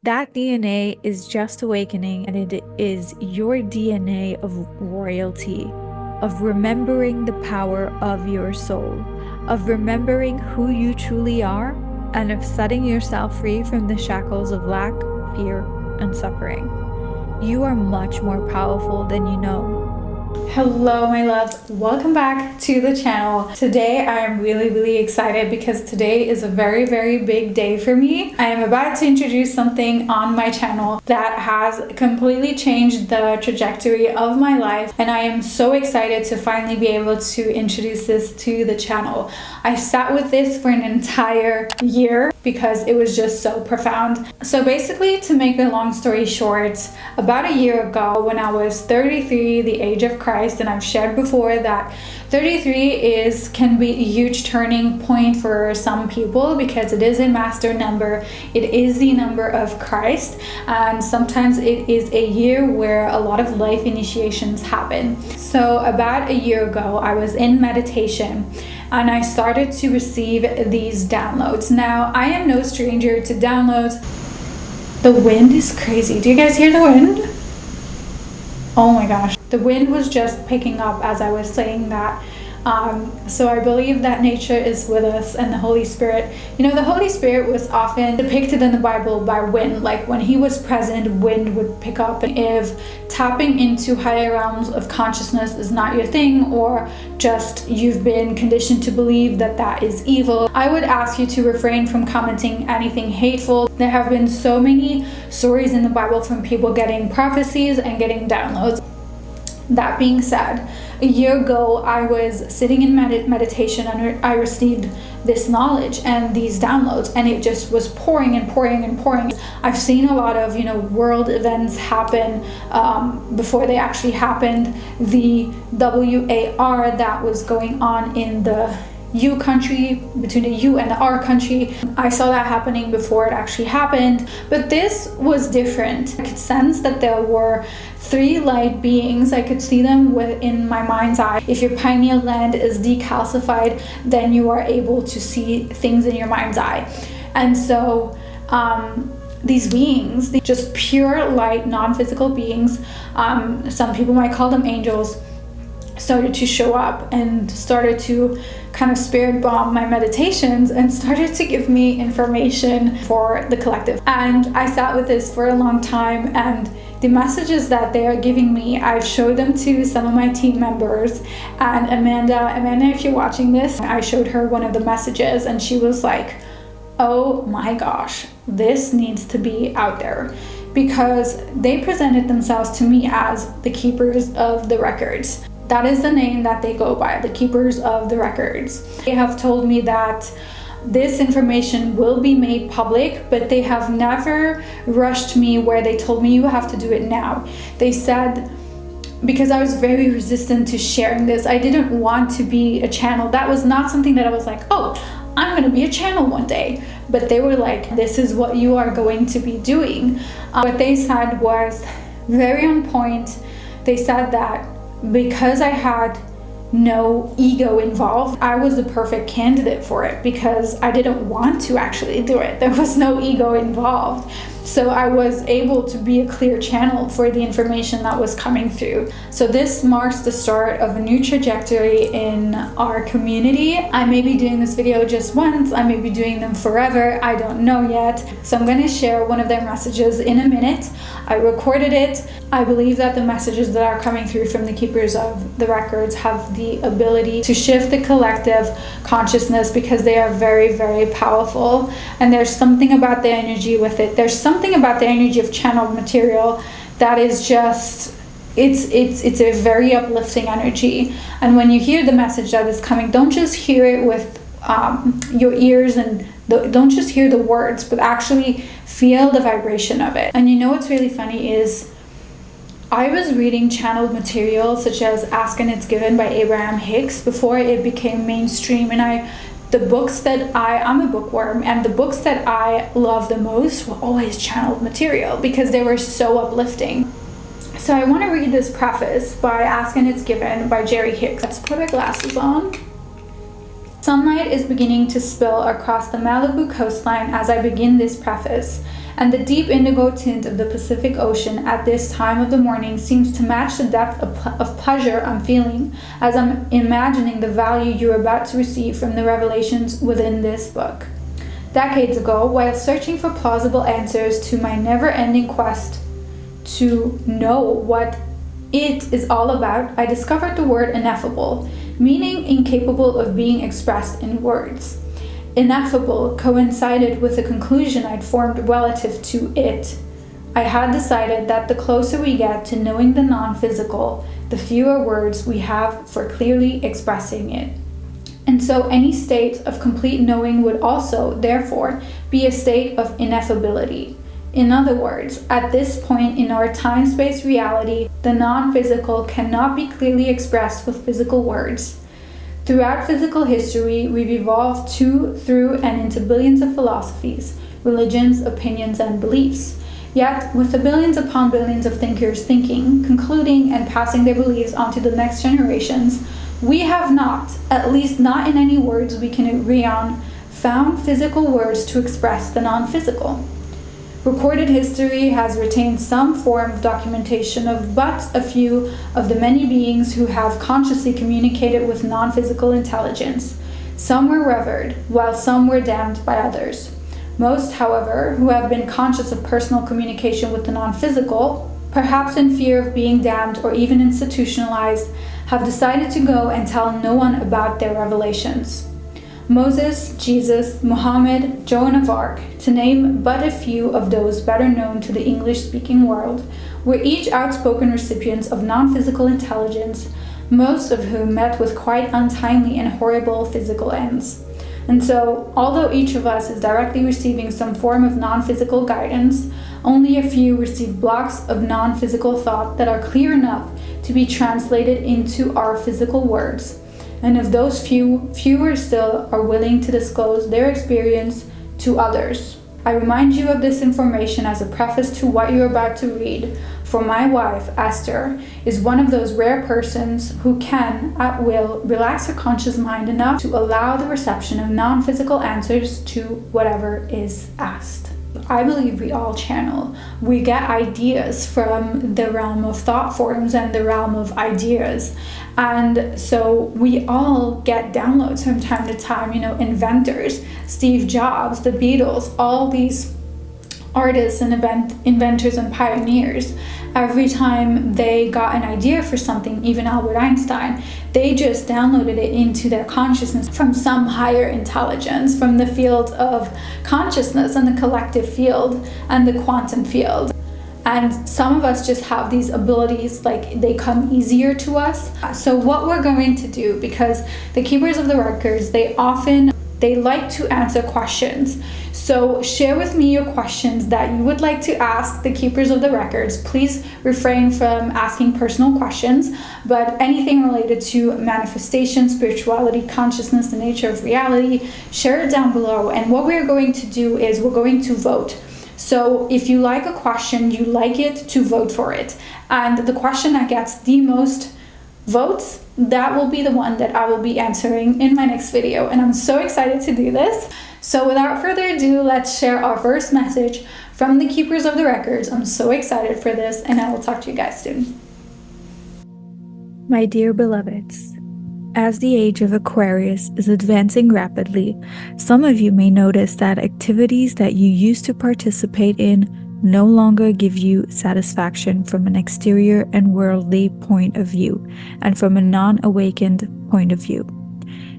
That DNA is just awakening, and it is your DNA of royalty, of remembering the power of your soul, of remembering who you truly are, and of setting yourself free from the shackles of lack, fear, and suffering. You are much more powerful than you know. Hello my loves, welcome back to the channel. Today I am really excited because today is a very big day for me. I am about to introduce something on my channel that has completely changed the trajectory of my life, and I am so excited to finally be able to introduce this to the channel. I sat with this for an entire year because it was just so profound. So basically, to make a long story short, about a year ago when I was 33, the age of Christ, and I've shared before that 33 can be a huge turning point for some people because it is a master number. It is the number of Christ, and sometimes it is a year where a lot of life initiations happen. So about a year ago, I was in meditation and I started to receive these downloads. Now, I am no stranger to downloads. The wind is crazy. Do you guys hear the wind? Oh my gosh. The wind was just picking up as I was saying that. So I believe that nature is with us and the Holy Spirit. You know, the Holy Spirit was often depicted in the Bible by wind. Like when he was present, wind would pick up. And if tapping into higher realms of consciousness is not your thing, or just you've been conditioned to believe that that is evil, I would ask you to refrain from commenting anything hateful. There have been so many stories in the Bible from people getting prophecies and getting downloads. That being said, a year ago I was sitting in meditation and I received this knowledge and these downloads, and it just was pouring and pouring and pouring. I've seen a lot of world events happen before they actually happened. The war that was going on in the U country, between the U and the R country, I saw that happening before it actually happened. But this was different. I could sense that there were three light beings. I could see them within my mind's eye. If your pineal gland is decalcified, then you are able to see things in your mind's eye. And so these beings, just pure light, non-physical beings, some people might call them angels, started to show up and started to kind of spirit bomb my meditations and started to give me information for the collective. And I sat with this for a long time, and the messages that they are giving me, I've showed them to some of my team members. And Amanda, if you're watching this, I showed her one of the messages and she was like, oh my gosh, this needs to be out there, because they presented themselves to me as the keepers of the records. That is the name that they go by, the keepers of the records. They have told me that this information will be made public, but they have never rushed me where they told me you have to do it now. They said, because I was very resistant to sharing this, I didn't want to be a channel. That was not something that I was like, oh, I'm gonna be a channel one day. But they were like, this is what you are going to be doing. What they said was very on point. They said that because I had no ego involved, I was the perfect candidate for it because I didn't want to actually do it. There was no ego involved. So I was able to be a clear channel for the information that was coming through. So this marks the start of a new trajectory in our community. I may be doing this video just once, I may be doing them forever, I don't know yet. So I'm going to share one of their messages in a minute. I recorded it. I believe that the messages that are coming through from the keepers of the records have the ability to shift the collective consciousness because they are very powerful, and there's something about the energy with it. There's something about the energy of channeled material that is just, it's a very uplifting energy. And when you hear the message that is coming, don't just hear it with your ears and don't just hear the words, but actually feel the vibration of it. And you know what's really funny is I was reading channeled material such as Ask and It's Given by Abraham Hicks before it became mainstream, and I'm a bookworm, and the books that I love the most were always channeled material because they were so uplifting. So I want to read this preface by Ask and It's Given by Jerry Hicks. Let's put our glasses on. Sunlight is beginning to spill across the Malibu coastline as I begin this preface. and the deep indigo tint of the Pacific Ocean at this time of the morning seems to match the depth of pleasure I'm feeling as I'm imagining the value you're about to receive from the revelations within this book. Decades ago, while searching for plausible answers to my never-ending quest to know what it is all about, I discovered the word ineffable, meaning incapable of being expressed in words. Ineffable coincided with the conclusion I'd formed relative to it. I had decided that the closer we get to knowing the non-physical, the fewer words we have for clearly expressing it. And so any state of complete knowing would also, therefore, be a state of ineffability. In other words, at this point in our time-space reality, the non-physical cannot be clearly expressed with physical words. Throughout physical history, we've evolved to, through, and into billions of philosophies, religions, opinions, and beliefs. Yet, with the billions upon billions of thinkers thinking, concluding, and passing their beliefs on to the next generations, we have not, at least not in any words we can agree on, found physical words to express the non-physical. Recorded history has retained some form of documentation of but a few of the many beings who have consciously communicated with non-physical intelligence. Some were revered, while some were damned by others. Most, however, who have been conscious of personal communication with the non-physical, perhaps in fear of being damned or even institutionalized, have decided to go and tell no one about their revelations. Moses, Jesus, Muhammad, Joan of Arc, to name but a few of those better known to the English-speaking world, were each outspoken recipients of non-physical intelligence, most of whom met with quite untimely and horrible physical ends. And so, although each of us is directly receiving some form of non-physical guidance, only a few receive blocks of non-physical thought that are clear enough to be translated into our physical words. And of those few, fewer still are willing to disclose their experience to others. I remind you of this information as a preface to what you're about to read, for my wife, Esther, is one of those rare persons who can, at will, relax her conscious mind enough to allow the reception of non-physical answers to whatever is asked. I believe we all channel. We get ideas from the realm of thought forms and the realm of ideas. And so we all get downloads from time to time, inventors, Steve Jobs, the Beatles, all these artists and inventors and pioneers. Every time they got an idea for something, even Albert Einstein, they just downloaded it into their consciousness from some higher intelligence, from the field of consciousness and the collective field and the quantum field. And some of us just have these abilities, like they come easier to us. So what we're going to do, because the keepers of the records, they like to answer questions. So share with me your questions that you would like to ask the keepers of the records. Please refrain from asking personal questions, but anything related to manifestation, spirituality, consciousness, the nature of reality, share it down below. And what we're going to do is we're going to vote. So if you like a question, you like it, to vote for it. And the question that gets the most votes, that will be the one that I will be answering in my next video. And I'm so excited to do this. So without further ado, let's share our first message from the keepers of the records. I'm so excited for this, and I will talk to you guys soon. My dear beloveds, as the age of Aquarius is advancing rapidly, some of you may notice that activities that you used to participate in no longer give you satisfaction from an exterior and worldly point of view, and from a non-awakened point of view.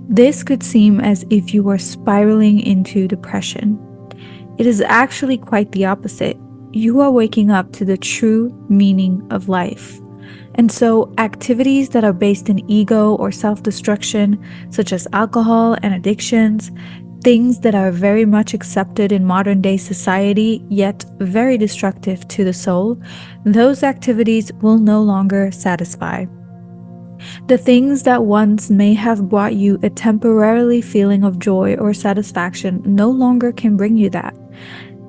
This could seem as if you are spiraling into depression. It is actually quite the opposite. You are waking up to the true meaning of life. And so activities that are based in ego or self-destruction, such as alcohol and addictions, things that are very much accepted in modern day society, yet very destructive to the soul, those activities will no longer satisfy. The things that once may have brought you a temporary feeling of joy or satisfaction no longer can bring you that.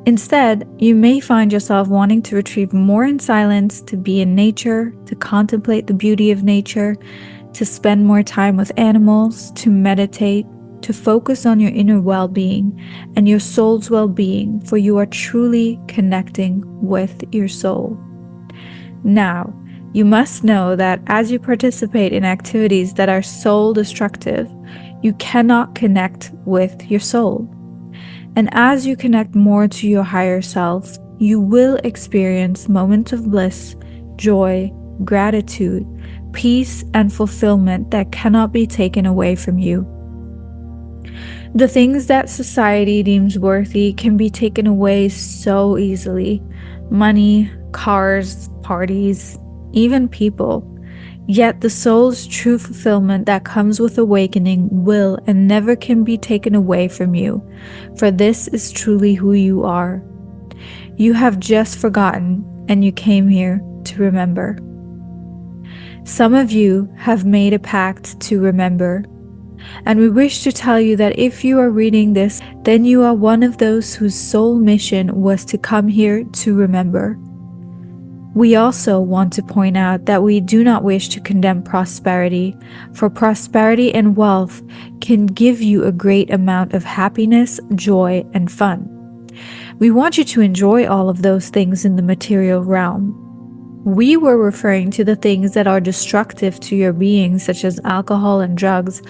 Instead, you may find yourself wanting to retrieve more in silence, to be in nature, to contemplate the beauty of nature, to spend more time with animals, to meditate, to focus on your inner well-being and your soul's well-being, for you are truly connecting with your soul. Now, you must know that as you participate in activities that are soul destructive, you cannot connect with your soul. And as you connect more to your higher self, you will experience moments of bliss, joy, gratitude, peace, and fulfillment that cannot be taken away from you. The things that society deems worthy can be taken away so easily: money, cars, parties, even people. Yet the soul's true fulfillment that comes with awakening will and never can be taken away from you, for this is truly who you are. You have just forgotten, and you came here to remember. Some of you have made a pact to remember, and we wish to tell you that if you are reading this, then you are one of those whose sole mission was to come here to remember. We also want to point out that we do not wish to condemn prosperity, for prosperity and wealth can give you a great amount of happiness, joy, and fun. We want you to enjoy all of those things in the material realm. We were referring to the things that are destructive to your being, such as alcohol and drugs.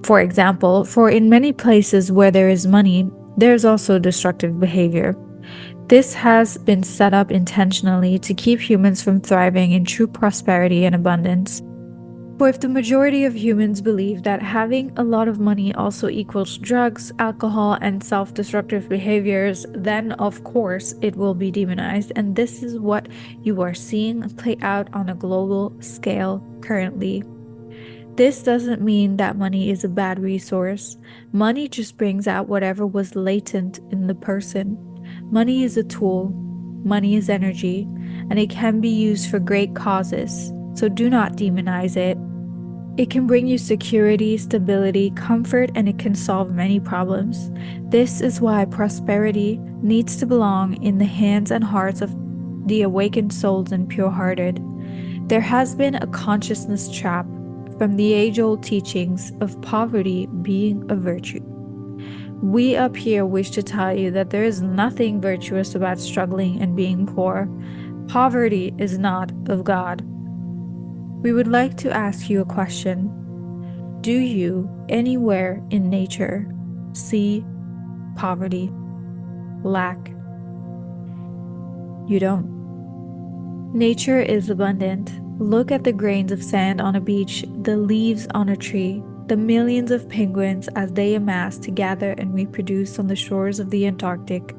For example, for in many places where there is money, there is also destructive behavior. This has been set up intentionally to keep humans from thriving in true prosperity and abundance. For if the majority of humans believe that having a lot of money also equals drugs, alcohol, and self-destructive behaviors, then of course it will be demonized, and this is what you are seeing play out on a global scale currently. This doesn't mean that money is a bad resource. Money just brings out whatever was latent in the person. Money is a tool, money is energy, and it can be used for great causes, so do not demonize it. It can bring you security, stability, comfort, and it can solve many problems. This is why prosperity needs to belong in the hands and hearts of the awakened souls and pure-hearted. There has been a consciousness trap from the age-old teachings of poverty being a virtue. We up here wish to tell you that there is nothing virtuous about struggling and being poor. Poverty is not of God. We would like to ask you a question. Do you, anywhere in nature, see poverty, lack? You don't. Nature is abundant. Look at the grains of sand on a beach, the leaves on a tree, the millions of penguins as they amass to gather and reproduce on the shores of the Antarctic.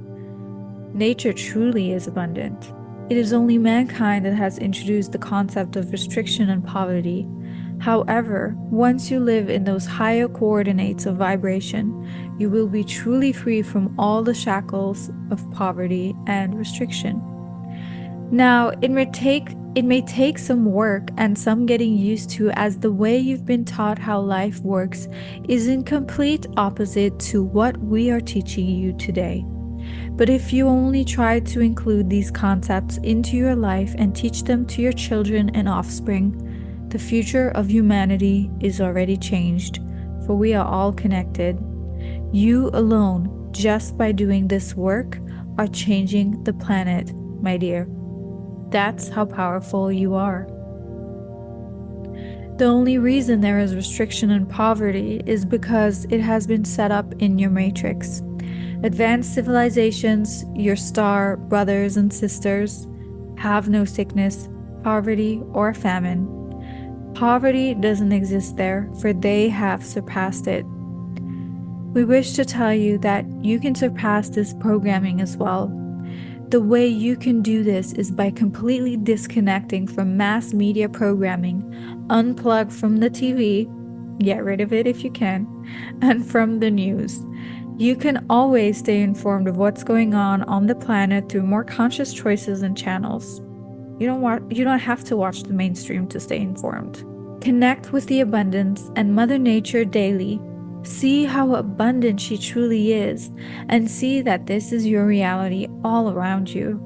Nature truly is abundant. It is only mankind that has introduced the concept of restriction and poverty. However, once you live in those higher coordinates of vibration, you will be truly free from all the shackles of poverty and restriction. Now, it may take some work and some getting used to, as the way you've been taught how life works is in complete opposite to what we are teaching you today. But if you only try to include these concepts into your life and teach them to your children and offspring, the future of humanity is already changed, for we are all connected. You alone, just by doing this work, are changing the planet, my dear. That's how powerful you are. The only reason there is restriction and poverty is because it has been set up in your matrix. Advanced civilizations, your star brothers and sisters, have no sickness, poverty, or famine. Poverty doesn't exist there, for they have surpassed it. We wish to tell you that you can surpass this programming as well. The way you can do this is by completely disconnecting from mass media programming, unplug from the TV, get rid of it if you can, and from the news. You can always stay informed of what's going on the planet through more conscious choices and channels. You don't have to watch the mainstream to stay informed. Connect with the abundance and Mother Nature daily. See how abundant she truly is, and see that this is your reality all around you.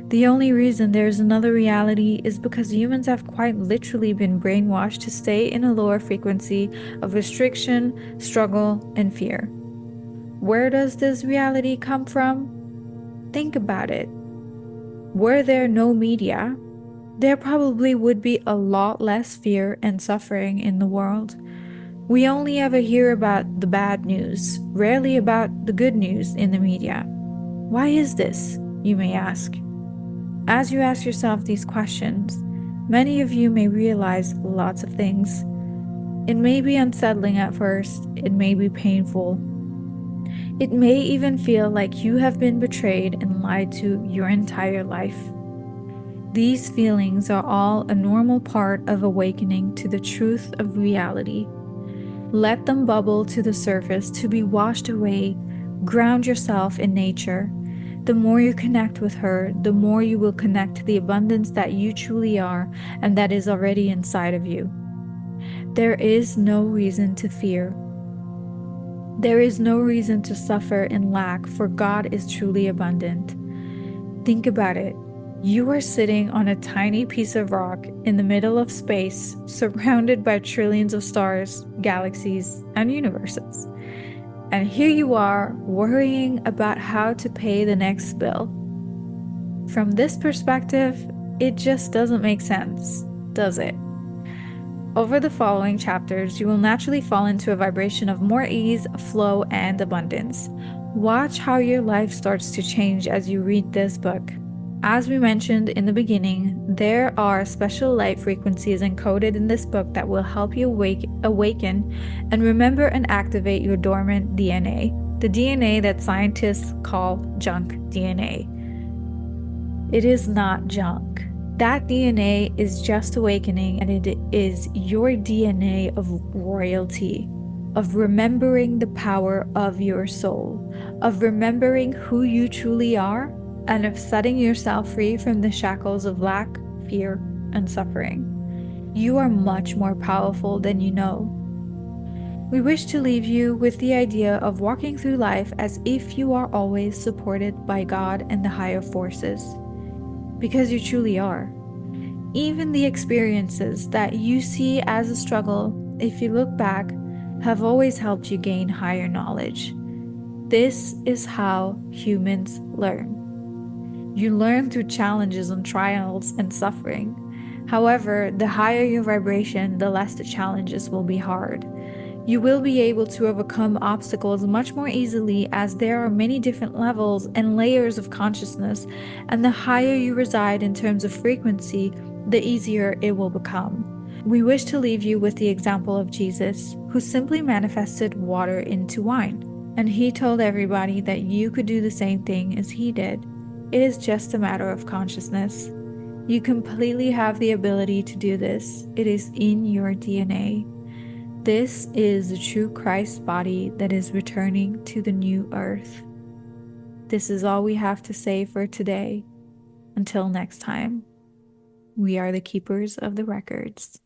The only reason there's another reality is because humans have quite literally been brainwashed to stay in a lower frequency of restriction, struggle, and fear. Where does this reality come from? Think about it. Were there no media, there probably would be a lot less fear and suffering in the world. We only ever hear about the bad news, rarely about the good news in the media. Why is this, you may ask? As you ask yourself these questions, many of you may realize lots of things. It may be unsettling at first, it may be painful. It may even feel like you have been betrayed and lied to your entire life. These feelings are all a normal part of awakening to the truth of reality. Let them bubble to the surface to be washed away. Ground yourself in nature. The more you connect with her, the more you will connect to the abundance that you truly are and that is already inside of you. There is no reason to fear. There is no reason to suffer in lack, for God is truly abundant. Think about it. You are sitting on a tiny piece of rock in the middle of space, surrounded by trillions of stars, galaxies, and universes. And here you are, worrying about how to pay the next bill. From this perspective, it just doesn't make sense, does it? Over the following chapters, you will naturally fall into a vibration of more ease, flow, and abundance. Watch how your life starts to change as you read this book. As we mentioned in the beginning, there are special light frequencies encoded in this book that will help you awaken and remember and activate your dormant DNA, the DNA that scientists call junk DNA. It is not junk. That DNA is just awakening, and it is your DNA of royalty, of remembering the power of your soul, of remembering who you truly are, and of setting yourself free from the shackles of lack, fear, and suffering. You are much more powerful than you know. We wish to leave you with the idea of walking through life as if you are always supported by God and the higher forces, because you truly are. Even the experiences that you see as a struggle, if you look back, have always helped you gain higher knowledge. This is how humans learn. You learn through challenges and trials and suffering. However, the higher your vibration, the less the challenges will be hard. You will be able to overcome obstacles much more easily, as there are many different levels and layers of consciousness, and the higher you reside in terms of frequency, the easier it will become. We wish to leave you with the example of Jesus, who simply manifested water into wine, and he told everybody that you could do the same thing as he did. It is just a matter of consciousness. You completely have the ability to do this. It is in your DNA. This is the true Christ body that is returning to the new earth. This is all we have to say for today. Until next time, we are the keepers of the records.